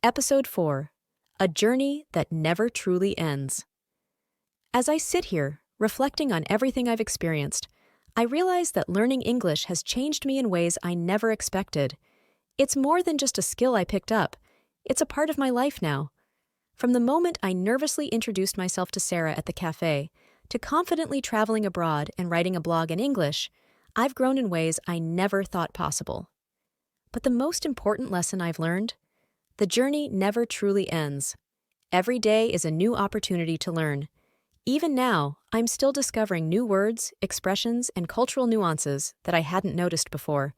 Episode 4: A Journey That Never Truly Ends. As I sit here, reflecting on everything I've experienced, I realize that learning English has changed me in ways I never expected. It's more than just a skill I picked up, it's a part of my life now. From the moment I nervously introduced myself to Sarah at the cafe, to confidently traveling abroad and writing a blog in English, I've grown in ways I never thought possible. But the most important lesson I've learned? The journey never truly ends. Every day is a new opportunity to learn. Even now, I'm still discovering new words, expressions, and cultural nuances that I hadn't noticed before.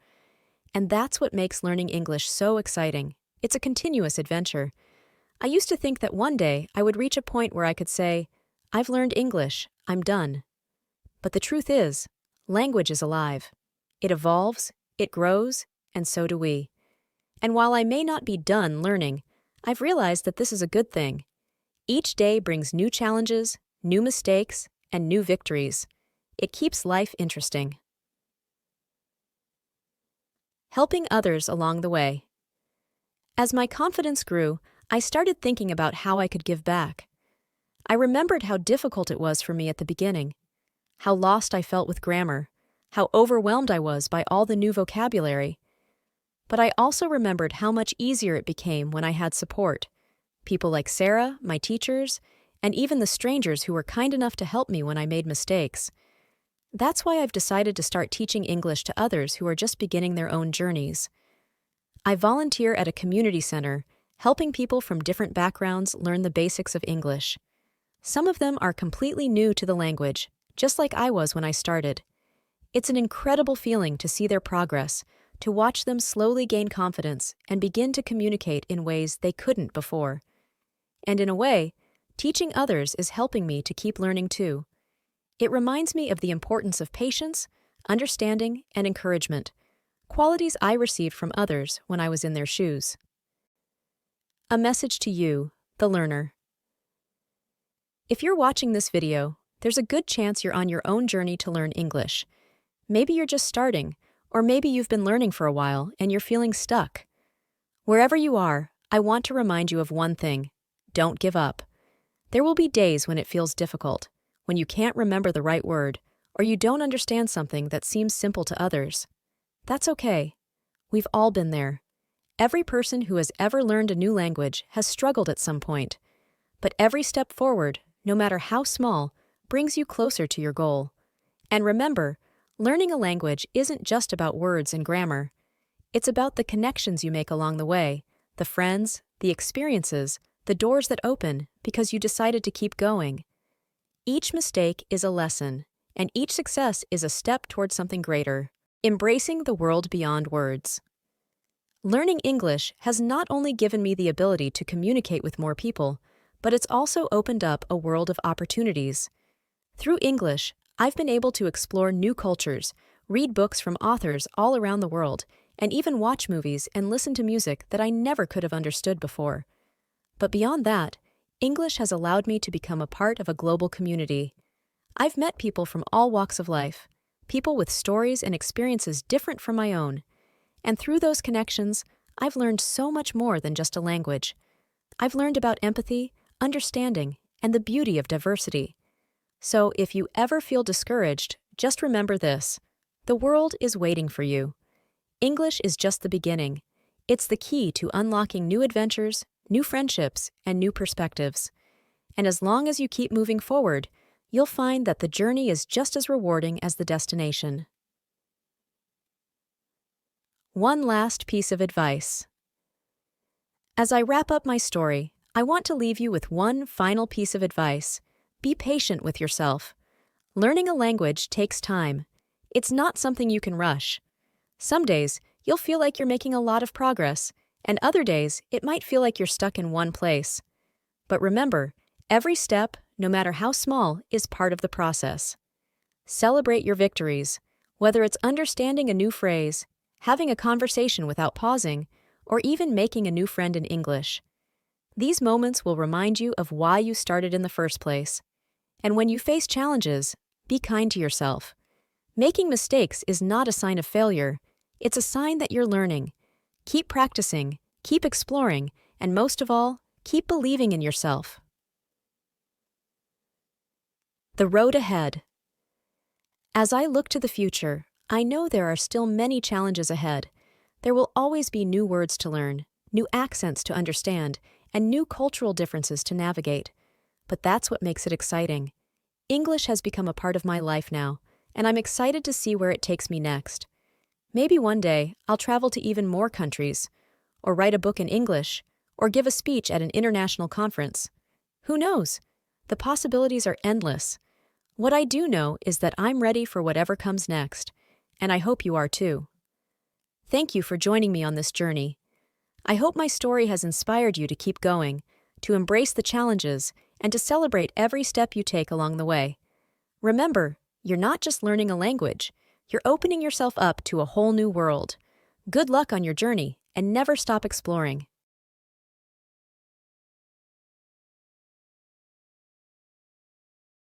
And that's what makes learning English so exciting. It's a continuous adventure. I used to think that one day I would reach a point where I could say, "I've learned English, I'm done." But the truth is, language is alive. It evolves, it grows, and so do we. And while I may not be done learning, I've realized that this is a good thing. Each day brings new challenges, new mistakes, and new victories. It keeps life interesting. Helping others along the way. As my confidence grew, I started thinking about how I could give back. I remembered how difficult it was for me at the beginning, how lost I felt with grammar, how overwhelmed I was by all the new vocabulary. But I also remembered how much easier it became when I had support. People like Sarah, my teachers, and even the strangers who were kind enough to help me when I made mistakes. That's why I've decided to start teaching English to others who are just beginning their own journeys. I volunteer at a community center, helping people from different backgrounds learn the basics of English. Some of them are completely new to the language, just like I was when I started. It's an incredible feeling to see their progress, to watch them slowly gain confidence and begin to communicate in ways they couldn't before. And in a way, teaching others is helping me to keep learning too. It reminds me of the importance of patience, understanding, and encouragement, qualities I received from others when I was in their shoes. A message to you, the learner. If you're watching this video, there's a good chance you're on your own journey to learn English. Maybe you're just starting, or maybe you've been learning for a while and you're feeling stuck. Wherever you are, I want to remind you of one thing: don't give up. There will be days when it feels difficult, when you can't remember the right word, or you don't understand something that seems simple to others. That's okay. We've all been there. Every person who has ever learned a new language has struggled at some point. But every step forward, no matter how small, brings you closer to your goal. And remember, learning a language isn't just about words and grammar. It's about the connections you make along the way, the friends, the experiences, the doors that open because you decided to keep going. Each mistake is a lesson, and each success is a step towards something greater. Embracing the world beyond words. Learning English has not only given me the ability to communicate with more people, but it's also opened up a world of opportunities. Through English, I've been able to explore new cultures, read books from authors all around the world, and even watch movies and listen to music that I never could have understood before. But beyond that, English has allowed me to become a part of a global community. I've met people from all walks of life, people with stories and experiences different from my own. And through those connections, I've learned so much more than just a language. I've learned about empathy, understanding, and the beauty of diversity. So if you ever feel discouraged, just remember this: the world is waiting for you. English is just the beginning. It's the key to unlocking new adventures, new friendships, and new perspectives. And as long as you keep moving forward, you'll find that the journey is just as rewarding as the destination. One last piece of advice. As I wrap up my story, I want to leave you with one final piece of advice. Be patient with yourself. Learning a language takes time. It's not something you can rush. Some days, you'll feel like you're making a lot of progress, and other days, it might feel like you're stuck in one place. But remember, every step, no matter how small, is part of the process. Celebrate your victories, whether it's understanding a new phrase, having a conversation without pausing, or even making a new friend in English. These moments will remind you of why you started in the first place. And when you face challenges, be kind to yourself. Making mistakes is not a sign of failure. It's a sign that you're learning. Keep practicing, keep exploring, And most of all, keep believing in yourself. The road ahead. As I look to the future, I know there are still many challenges ahead. There will always be new words to learn, new accents to understand, and new cultural differences to navigate. But that's what makes it exciting. English has become a part of my life now, and I'm excited to see where it takes me next. Maybe one day I'll travel to even more countries, or write a book in English, or give a speech at an international conference. Who knows? The possibilities are endless. What I do know is that I'm ready for whatever comes next, and I hope you are too. Thank you for joining me on this journey. I hope my story has inspired you to keep going, to embrace the challenges, and to celebrate every step you take along the way. Remember, you're not just learning a language, you're opening yourself up to a whole new world. Good luck on your journey, and never stop exploring.